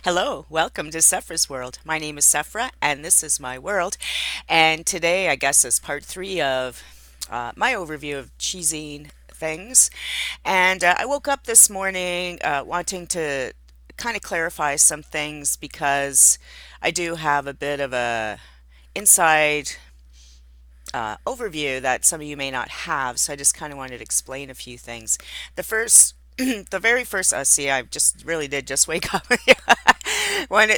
Hello, welcome to Sephra's World. My name is Sephra, and this is my world. And today, I guess, is part three of my overview of ChiZine things. And I woke up this morning wanting to kind of clarify some things because I do have a bit of a inside overview that some of you may not have. So I just kind of wanted to explain a few things. The first, the very first, see, I just really did just wake up. One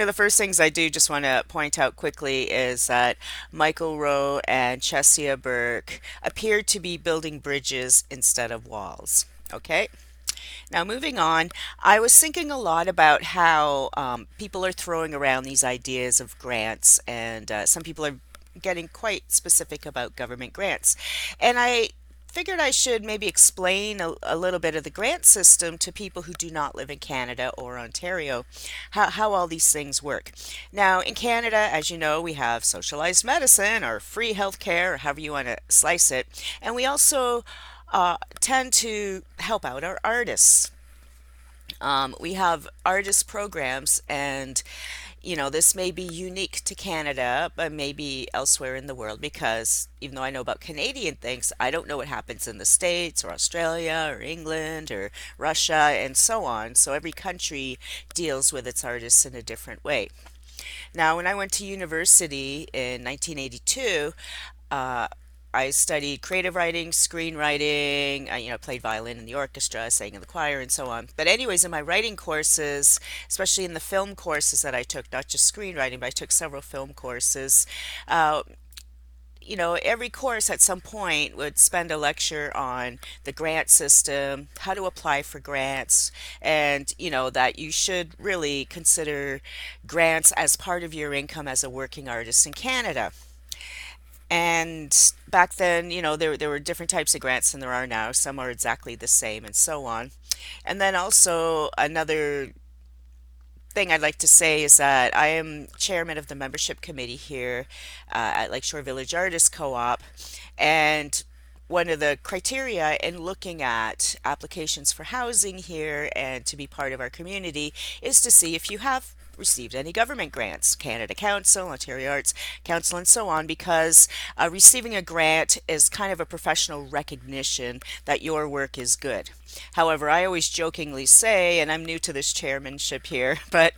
of the first things I do just want to point out quickly is that Michael Rowe and Chesia Burke appeared to be building bridges instead of walls. Okay, now moving on, I was thinking a lot about how people are throwing around these ideas of grants, and some people are getting quite specific about government grants. And I figured I should maybe explain a little bit of the grant system to people who do not live in Canada or Ontario, how all these things work. Now, in Canada, as you know, we have socialized medicine or free health care, or however you want to slice it. And we also tend to help out our artists. We have artist programs, and this may be unique to Canada, but maybe elsewhere in the world because even though I know about Canadian things, I don't know what happens in the States or Australia or England or Russia and so on. So every country deals with its artists in a different way. Now, when I went to university in 1982, uh, I studied creative writing, screenwriting. Played violin in the orchestra, sang in the choir, and so on. But anyways, in my writing courses, especially in the film courses that I took, not just screenwriting, but I took several film courses. Uh, every course at some point would spend a lecture on the grant system, how to apply for grants, and that you should really consider grants as part of your income as a working artist in Canada. And back then, there were different types of grants than there are now. Some are exactly the same and so on. And then also another thing I'd like to say is that I am chairman of the membership committee here at Lakeshore Village Artists Co-op. And one of the criteria in looking at applications for housing here and to be part of our community is to see if you have received any government grants, Canada Council, Ontario Arts Council, and so on, because receiving a grant is kind of a professional recognition that your work is good. However, I always jokingly say, and I'm new to this chairmanship here, but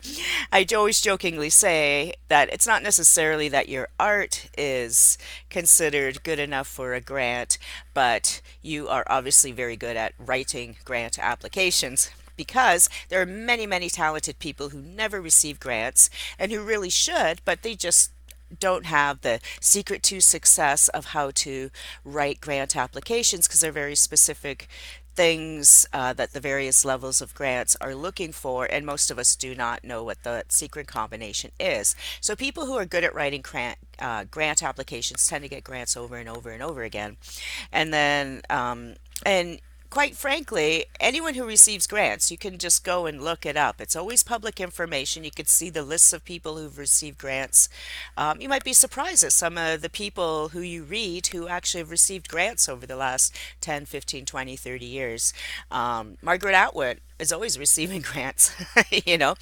I always jokingly say that it's not necessarily that your art is considered good enough for a grant, but you are obviously very good at writing grant applications. Because there are many, many talented people who never receive grants and who really should, but they just don't have the secret to success of how to write grant applications because they're very specific things that the various levels of grants are looking for, and most of us do not know what the secret combination is. So people who are good at writing grant applications tend to get grants over and over and over again. And quite frankly, anyone who receives grants, you can just go and look it up. It's always public information. You can see the lists of people who've received grants. You might be surprised at some of the people who you read who actually have received grants over the last 10, 15, 20, 30 years. Margaret Atwood is always receiving grants, you know.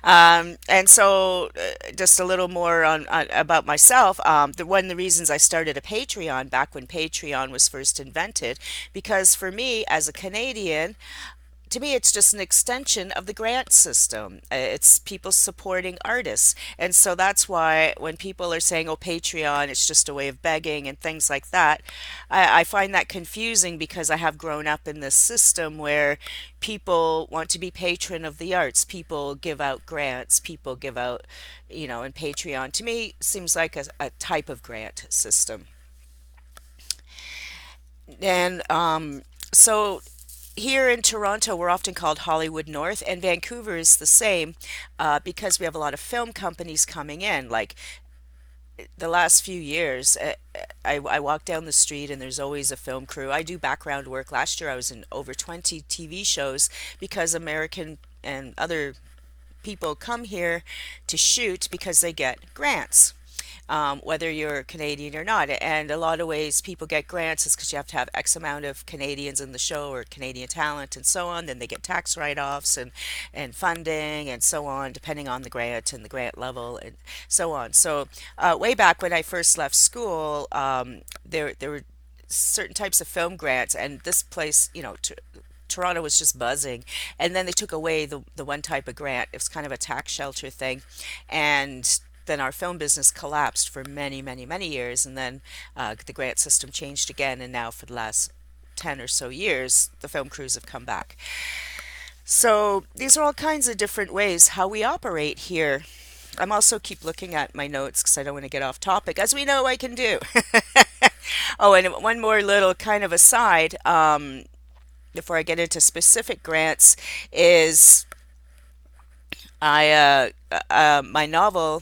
And so, just a little more on about myself. One of the reasons I started a Patreon back when Patreon was first invented, because for me as a Canadian, to me, it's just an extension of the grant system. It's people supporting artists. And so that's why when people are saying, oh, Patreon, it's just a way of begging and things like that, I find that confusing because I have grown up in this system where people want to be patron of the arts. People give out grants. People give out, and Patreon to me seems like a type of grant system. And so here in Toronto, we're often called Hollywood North, and Vancouver is the same because we have a lot of film companies coming in. Like the last few years, I walk down the street and there's always a film crew. I do background work. Last year, I was in over 20 TV shows because American and other people come here to shoot because they get grants. whether you're Canadian or not. And a lot of ways people get grants is because you have to have X amount of Canadians in the show or Canadian talent and so on. Then they get tax write-offs and funding and so on, depending on the grant and the grant level and so on. So way back when I first left school, there were certain types of film grants, and this place, Toronto was just buzzing. And then they took away the one type of grant. It was kind of a tax shelter thing. And then our film business collapsed for many, many, many years. And then the grant system changed again. And now for the last 10 or so years, the film crews have come back. So these are all kinds of different ways how we operate here. I'm also keep looking at my notes because I don't want to get off topic, as we know I can do. Oh, and one more little kind of aside, before I get into specific grants, is my novel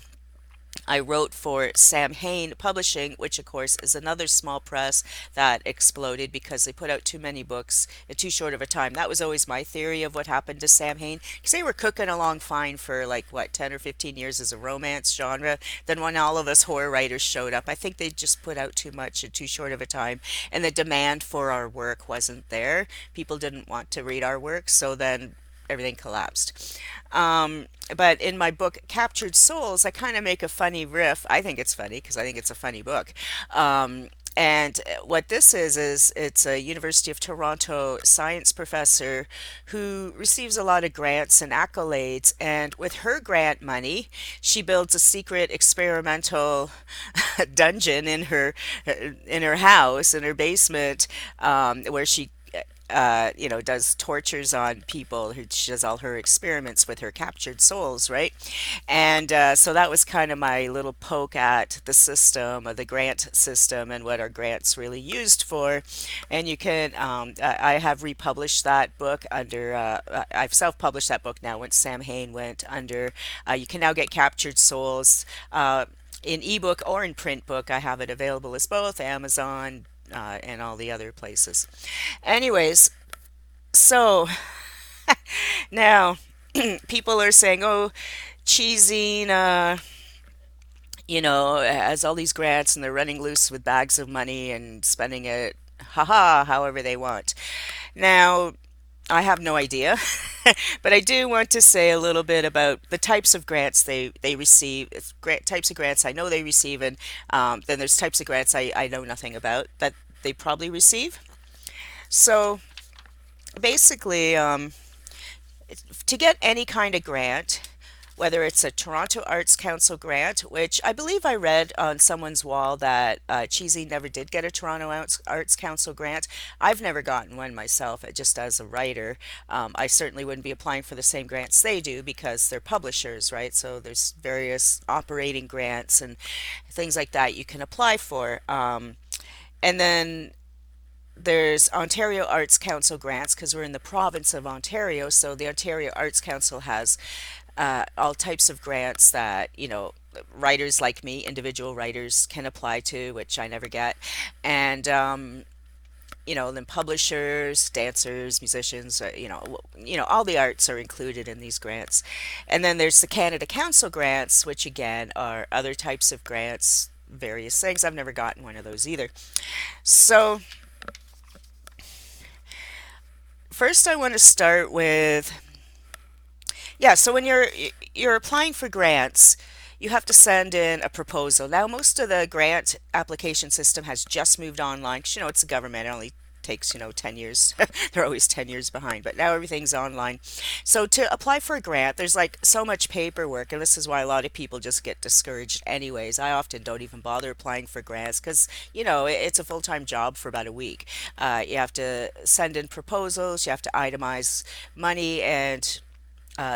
I wrote for Sam Hain Publishing, which of course is another small press that exploded because they put out too many books in too short of a time. That was always my theory of what happened to Sam Hain, because they were cooking along fine for like what, 10 or 15 years as a romance genre. Then when all of us horror writers showed up, I think they just put out too much in too short of a time, and the demand for our work wasn't there. People didn't want to read our work, so then everything collapsed. But in my book Captured Souls, I kind of make a funny riff. I think it's funny because I think it's a funny book. And what this is it's a University of Toronto science professor who receives a lot of grants and accolades. And with her grant money, she builds a secret experimental dungeon in her house, in her basement, where she does tortures on people. She does all her experiments with her captured souls, right? And so that was kind of my little poke at the system, the grant system, and what are grants really used for. And you can, I have republished that book under, I've self-published that book now. Once Sam Hain went under, you can now get Captured Souls. In ebook or in print book, I have it available as both Amazon, and all the other places. Anyways, so now people are saying, oh, ChiZine, has all these grants and they're running loose with bags of money and spending it, haha, however they want. Now, I have no idea, but I do want to say a little bit about the types of grants they receive. It's types of grants I know they receive, and then there's types of grants I know nothing about that they probably receive. So basically, to get any kind of grant, whether it's a Toronto Arts Council grant, which I believe I read on someone's wall that Cheesy never did get a Toronto Arts Council grant. I've never gotten one myself, just as a writer. I certainly wouldn't be applying for the same grants they do because they're publishers, right? So there's various operating grants and things like that you can apply for. And then there's Ontario Arts Council grants because we're in the province of Ontario. So the Ontario Arts Council has all types of grants that, writers like me, individual writers, can apply to, which I never get. And, then publishers, dancers, musicians, all the arts are included in these grants. And then there's the Canada Council grants, which again are other types of grants, various things. I've never gotten one of those either. So first I want to start with, yeah, so when you're applying for grants, you have to send in a proposal. Now, most of the grant application system has just moved online. 'Cause, it's a government. It only takes, 10 years. They're always 10 years behind, but now everything's online. So to apply for a grant, there's like so much paperwork, and this is why a lot of people just get discouraged anyways. I often don't even bother applying for grants because, it's a full-time job for about a week. You have to send in proposals, you have to itemize money, and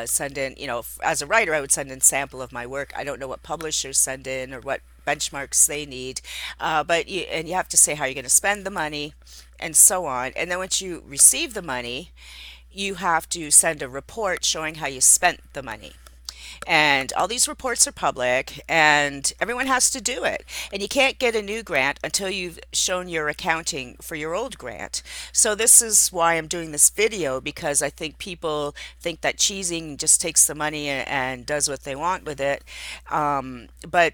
send in, as a writer, I would send in sample of my work. I don't know what publishers send in or what benchmarks they need, but you have to say how you're going to spend the money and so on. And then once you receive the money, you have to send a report showing how you spent the money. And all these reports are public, and everyone has to do it. And you can't get a new grant until you've shown your accounting for your old grant. So this is why I'm doing this video, because I think people think that cheesing just takes the money and does what they want with it. But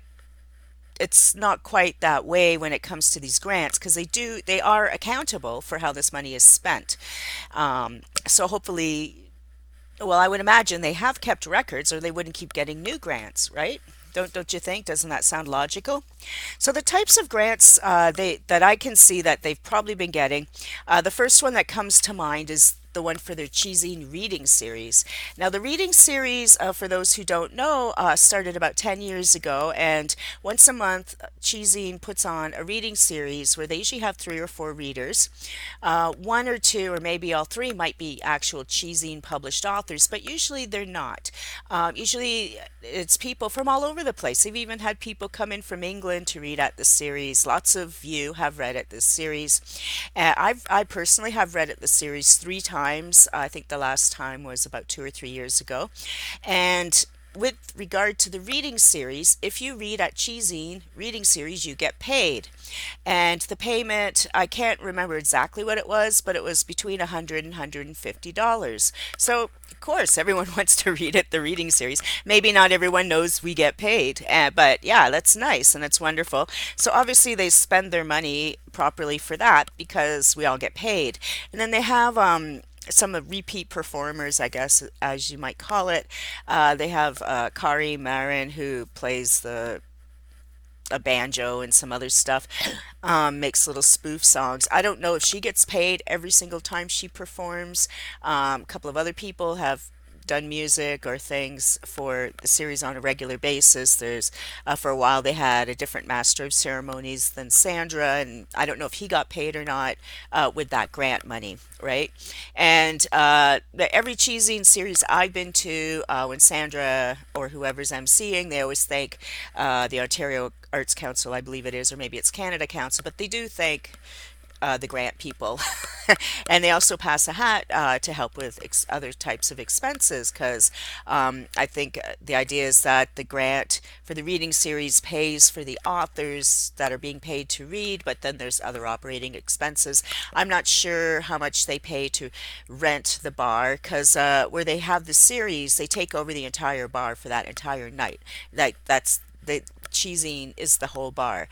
it's not quite that way when it comes to these grants because they are accountable for how this money is spent. So hopefully, well, I would imagine they have kept records or they wouldn't keep getting new grants, right? Don't you think? Doesn't that sound logical? So the types of grants they that I can see that they've probably been getting, the first one that comes to mind is the one for their ChiZine reading series. Now, the reading series, for those who don't know, started about 10 years ago, and once a month, ChiZine puts on a reading series where they usually have three or four readers. One or two, or maybe all three, might be actual ChiZine published authors, but usually they're not. Usually it's people from all over the place. They've even had people come in from England to read at the series. Lots of you have read at this series. I personally have read at the series three times. I think the last time was about 2 or 3 years ago. And with regard to the reading series, if you read at ChiZine reading series, you get paid. And the payment, I can't remember exactly what it was, but it was between $100 and $150. So, of course, everyone wants to read at the reading series. Maybe not everyone knows we get paid, but yeah, that's nice and it's wonderful. So, obviously, they spend their money properly for that because we all get paid. And then they have some of repeat performers, I guess, as you might call it. They have Kari Marin, who plays the a banjo and some other stuff, makes little spoof songs. I don't know if she gets paid every single time she performs. A couple of other people have done music or things for the series on a regular basis. There's for a while they had a different master of ceremonies than Sandra, and I don't know if he got paid or not with that grant money, right? And every cheesing series I've been to, when Sandra or whoever's emceeing, they always thank the Ontario Arts Council, I believe it is, or maybe it's Canada Council, but they do thank the grant people. And they also pass a hat to help with other types of expenses because I think the idea is that the grant for the reading series pays for the authors that are being paid to read, but then there's other operating expenses. I'm not sure how much they pay to rent the bar because where they have the series, they take over the entire bar for that entire night. That's the cheesing is the whole bar,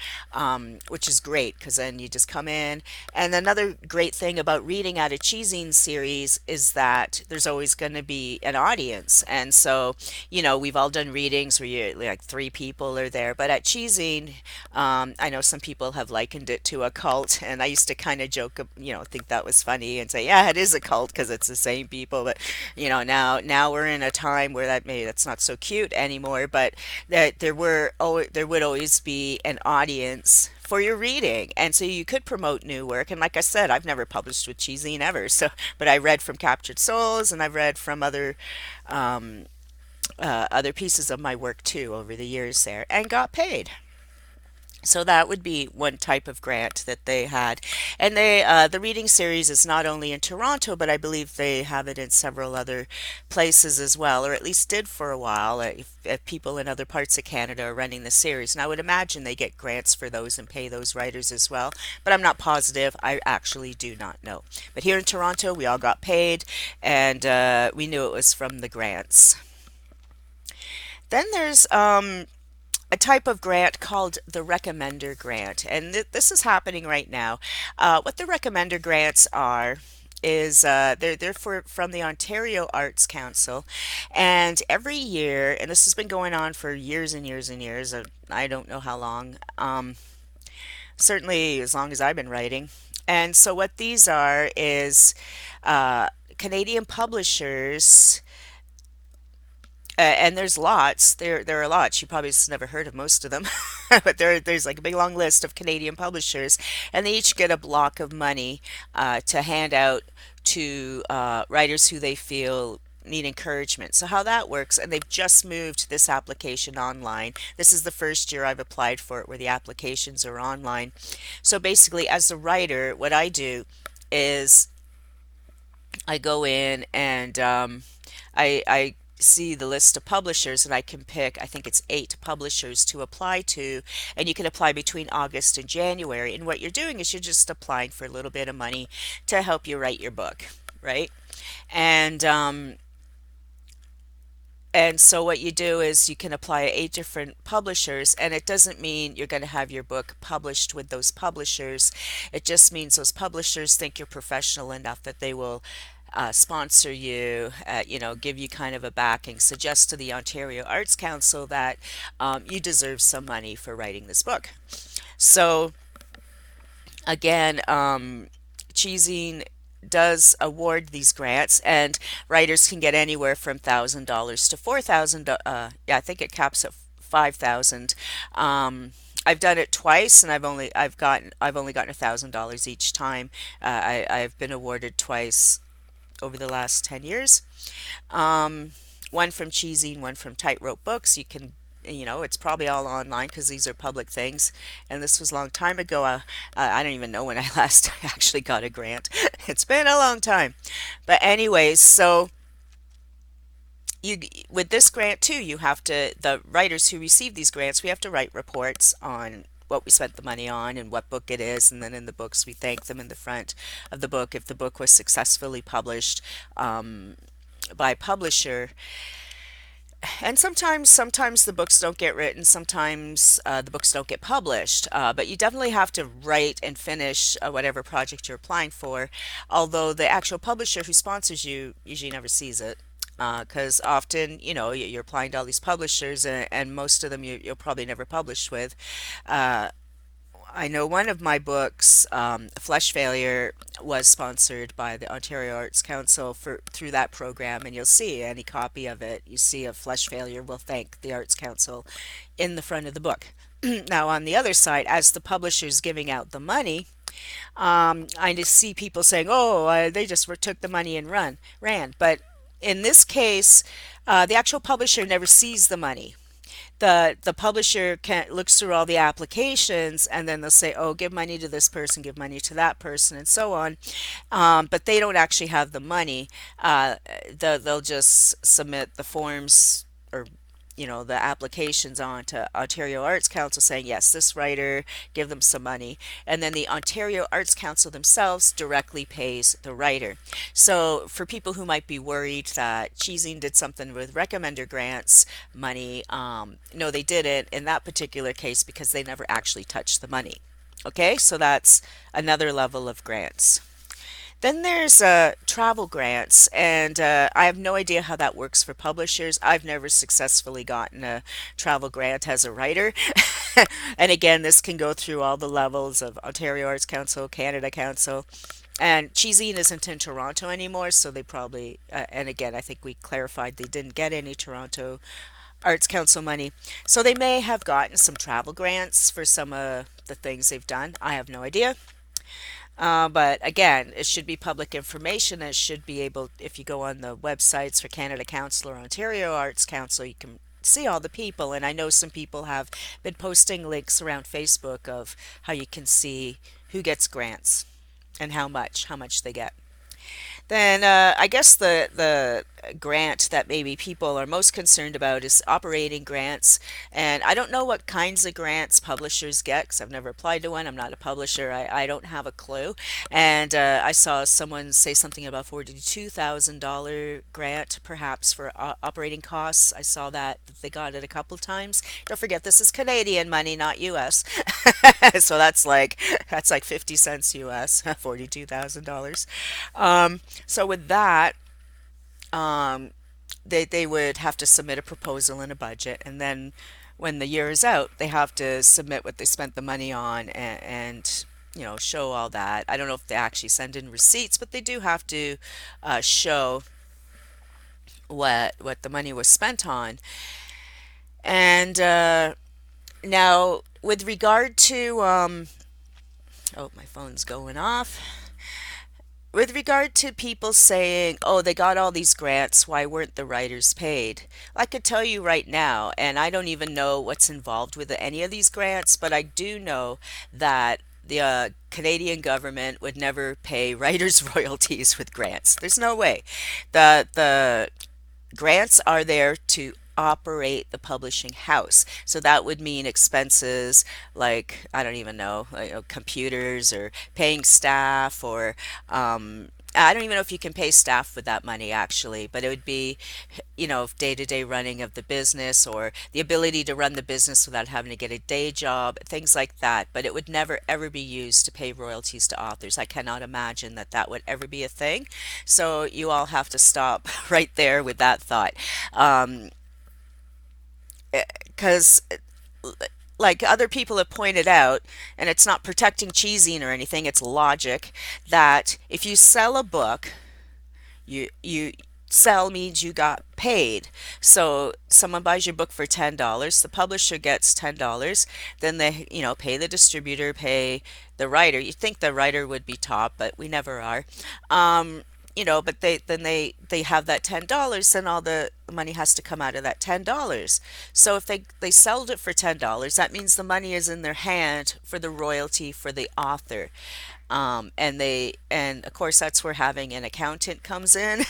which is great because then you just come in. And another great thing about reading at a cheesing series is that there's always going to be an audience. And so, we've all done readings where you like three people are there, but at cheesing, I know some people have likened it to a cult, and I used to kind of joke, think that was funny and say, yeah, it is a cult because it's the same people. But now we're in a time where maybe that's not so cute anymore, but that there would always be an audience for your reading, and so you could promote new work. And like I said, I've never published with ChiZine ever, so but I read from Captured Souls, and I've read from um, other pieces of my work too over the years there, and got paid. So that would be one type of grant that they had. And the reading series is not only in Toronto, but I believe they have it in several other places as well, or at least did for a while, if people in other parts of Canada are running the series. And I would imagine they get grants for those and pay those writers as well, but I'm not positive. I actually do not know. But here in Toronto, we all got paid, and we knew it was from the grants. Then there's a type of grant called the Recommender Grant, and this is happening right now. What the Recommender Grants are is they're from the Ontario Arts Council, and every year, and this has been going on for years and years and years. I don't know how long. Certainly as long as I've been writing. And so what these are is uh, Canadian publishers, and there's lots. There are lots. You probably just never heard of most of them, but there's like a big long list of Canadian publishers, and they each get a block of money to hand out to writers who they feel need encouragement. So how that works, and they've just moved this application online. This is the first year I've applied for it where the applications are online. So basically, as a writer, what I do is I go in and I see the list of publishers and I can pick, I think it's 8 publishers to apply to, and you can apply between August and January. And what you're doing is you're just applying for a little bit of money to help you write your book, right? And And so what you do is you can apply 8 different publishers, and it doesn't mean you're going to have your book published with those publishers. It just means those publishers think you're professional enough that they will sponsor you, give you kind of a backing, suggest to the Ontario Arts Council that you deserve some money for writing this book. So again, ChiZine does award these grants, and writers can get anywhere from $1,000 to 4,000. Yeah, I think it caps at 5,000. I've done it twice, and I've only gotten $1,000 each time. I've been awarded twice over the last 10 years. Um, One from Cheesy, one from Tightrope Books. You can, it's probably all online because these are public things. And this was a long time ago. I don't even know when I last actually got a grant. It's been a long time. But anyways, so you with this grant too, you have to, the writers who receive these grants, we have to write reports on what we spent the money on and what book it is, and then in the books we thank them in the front of the book if the book was successfully published by a publisher. And sometimes the books don't get written, sometimes the books don't get published, but you definitely have to write and finish whatever project you're applying for, although the actual publisher who sponsors you usually never sees it. Because often, you're applying to all these publishers, and most of them you'll probably never publish with. Uh, I know one of my books, Flesh Failure, was sponsored by the Ontario Arts Council for through that program, and you'll see any copy of it. You see a Flesh Failure will thank the Arts Council in the front of the book. Now, on the other side, as the publisher's giving out the money, I just see people saying, "Oh, they just took the money and ran." But in this case, the actual publisher never sees the money. The publisher can looks through all the applications, and then they'll say, oh, give money to this person, give money to that person, and so on. But they don't actually have the money. They'll just submit the forms, or the applications on to Ontario Arts Council saying, yes, this writer, give them some money. And then the Ontario Arts Council themselves directly pays the writer. So for people who might be worried that Cheesing did something with recommender grants money, no, they didn't in that particular case because they never actually touched the money. Okay, so that's another level of grants. Then there's travel grants, and I have no idea how that works for publishers. I've never successfully gotten a travel grant as a writer. And again, this can go through all the levels of Ontario Arts Council, Canada Council. And Cheesine isn't in Toronto anymore, so they probably, and again, I think we clarified they didn't get any Toronto Arts Council money. So they may have gotten some travel grants for some of the things they've done. I have no idea. But again, it should be public information. It should be able, if you go on the websites for Canada Council or Ontario Arts Council, you can see all the people. And I know some people have been posting links around Facebook of how you can see who gets grants and how much they get. Then I guess the grant that maybe people are most concerned about is operating grants. And I don't know what kinds of grants publishers get because I've never applied to one. I'm not a publisher. I don't have a clue. And I saw someone say something about $42,000 grant perhaps for operating costs. I saw that they got it a couple of times. Don't forget this is Canadian money, not US. So that's like 50 cents US, $42,000. So with that, um, they would have to submit a proposal and a budget, and then when the year is out, they have to submit what they spent the money on and show all that. I don't know if they actually send in receipts, but they do have to show what the money was spent on. And now, with regard to oh, my phone's going off. With regard to people saying, oh, they got all these grants, why weren't the writers paid? I could tell you right now, and I don't even know what's involved with any of these grants, but I do know that the Canadian government would never pay writers' royalties with grants. There's no way. The grants are there to operate the publishing house. So that would mean expenses like, I don't even know, like, computers or paying staff or I don't even know if you can pay staff with that money actually, but it would be, day-to-day running of the business or the ability to run the business without having to get a day job, things like that. But it would never ever be used to pay royalties to authors. I cannot imagine that that would ever be a thing. So you all have to stop right there with that thought. Um, because like other people have pointed out, and it's not protecting cheesing or anything, it's logic that if you sell a book, you sell means you got paid. So someone buys your book for $10, the publisher gets $10, then they, pay the distributor, pay the writer. You think the writer would be top, but we never are. Um, but they have that $10, then all the money has to come out of that $10. So if they sold it for $10, that means the money is in their hand for the royalty for the author. And of course that's where having an accountant comes in.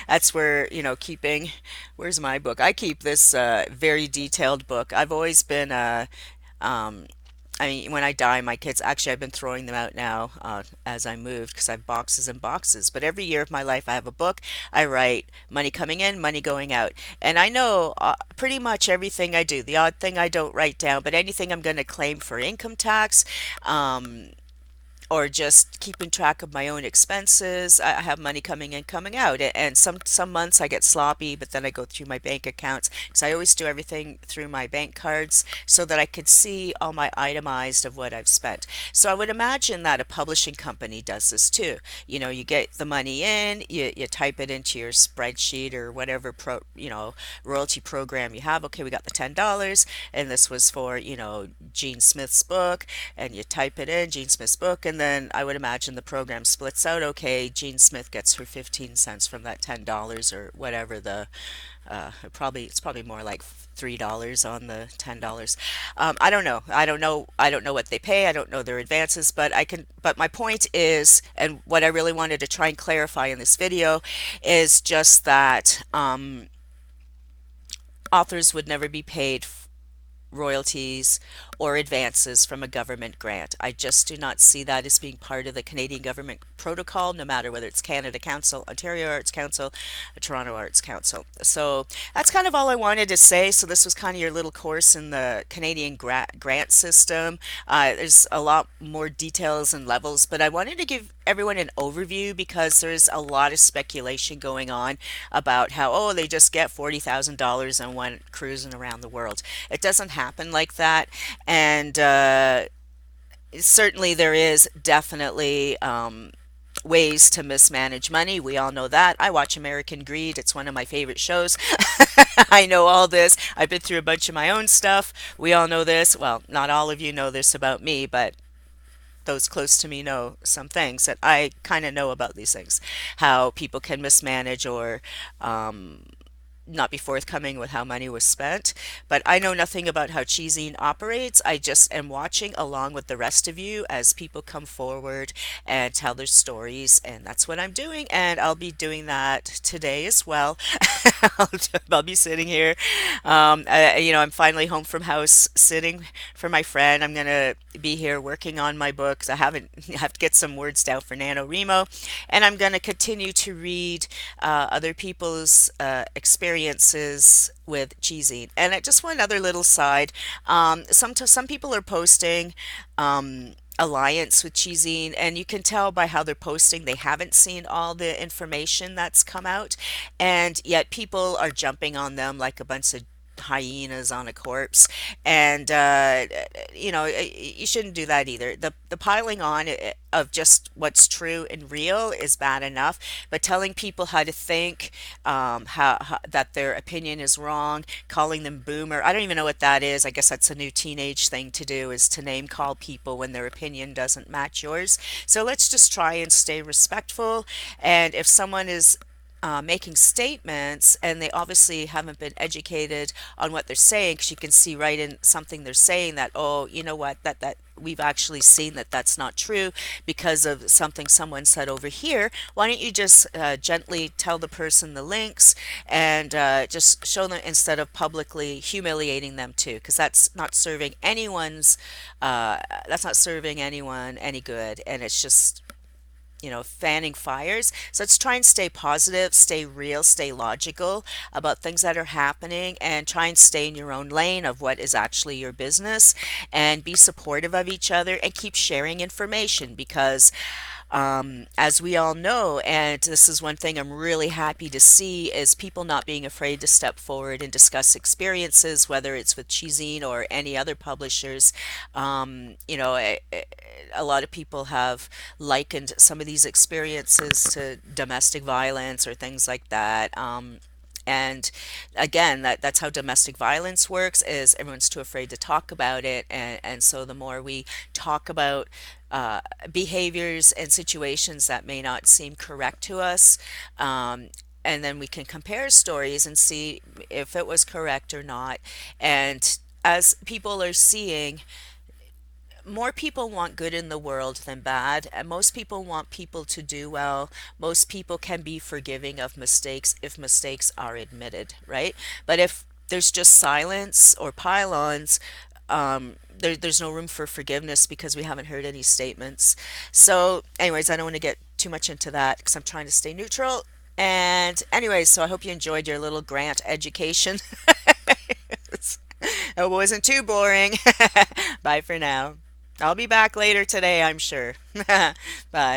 That's where, keeping, where's my book? I keep this very detailed book. I've always been um, I mean, when I die, my kids, actually, I've been throwing them out now as I moved because I have boxes and boxes. But every year of my life, I have a book. I write money coming in, money going out. And I know pretty much everything I do. The odd thing I don't write down, but anything I'm going to claim for income tax, um, or just keeping track of my own expenses. I have money coming in, coming out, and some months I get sloppy, but then I go through my bank accounts because I always do everything through my bank cards so that I could see all my itemized of what I've spent. So I would imagine that a publishing company does this too. You get the money in, you type it into your spreadsheet or whatever royalty program you have. Okay, we got the $10, and this was for Gene Smith's book, and you type it in, Gene Smith's book, and then I would imagine the program splits out. Okay, Gene Smith gets her 15 cents from that $10 or whatever the it's probably more like $3 on the $10. I don't know. I don't know what they pay. I don't know their advances, but my point is, and what I really wanted to try and clarify in this video is just that authors would never be paid royalties or advances from a government grant. I just do not see that as being part of the Canadian government protocol, no matter whether it's Canada Council, Ontario Arts Council, or Toronto Arts Council. So that's kind of all I wanted to say. So this was kind of your little course in the Canadian grant system. There's a lot more details and levels, but I wanted to give everyone an overview because there's a lot of speculation going on about how, oh, they just get $40,000 and went cruising around the world. It doesn't happen like that. And certainly there is definitely ways to mismanage money. We all know that. I watch American Greed. It's one of my favorite shows. I know all this. I've been through a bunch of my own stuff. We all know this. Well, not all of you know this about me, but those close to me know some things that I kind of know about these things. How people can mismanage or not be forthcoming with how money was spent. But I know nothing about how ChiZine operates. I just am watching along with the rest of you as people come forward and tell their stories, and that's what I'm doing. And I'll be doing that today as well. I'll, I'll be sitting here. I'm finally home from house sitting for my friend. I'm gonna be here working on my books. I have to get some words down for NaNoWriMo, and I'm gonna continue to read other people's experiences with ChiZine. And just one other little side, some people are posting alliance with ChiZine, and you can tell by how they're posting they haven't seen all the information that's come out, and yet people are jumping on them like a bunch of hyenas on a corpse. And you shouldn't do that either. The piling on of just what's true and real is bad enough, but telling people how to think, how that their opinion is wrong, calling them boomer, I don't even know what that is. I guess that's a new teenage thing to do, is to name call people when their opinion doesn't match yours. So let's just try and stay respectful. And if someone is making statements and they obviously haven't been educated on what they're saying, because you can see right in something they're saying that, oh, you know what, that we've actually seen that that's not true because of something someone said over here. Why don't you just gently tell the person the links and just show them, instead of publicly humiliating them too, because that's not serving anyone any good, and it's just fanning fires. So let's try and stay positive, stay real, stay logical about things that are happening, and try and stay in your own lane of what is actually your business, and be supportive of each other and keep sharing information because as we all know, and this is one thing I'm really happy to see, is people not being afraid to step forward and discuss experiences, whether it's with ChiZine or any other publishers. A lot of people have likened some of these experiences to domestic violence or things like that. And again, that's how domestic violence works, is everyone's too afraid to talk about it. And so the more we talk about uh, behaviors and situations that may not seem correct to us, um, and then we can compare stories and see if it was correct or not. And as people are seeing, more people want good in the world than bad, and most people want people to do well. Most people can be forgiving of mistakes if mistakes are admitted, right? But if there's just silence or pylons, there's no room for forgiveness because we haven't heard any statements. So, anyways, I don't want to get too much into that because I'm trying to stay neutral. And, anyways, so I hope you enjoyed your little grant education. It wasn't too boring. Bye for now. I'll be back later today, I'm sure. Bye.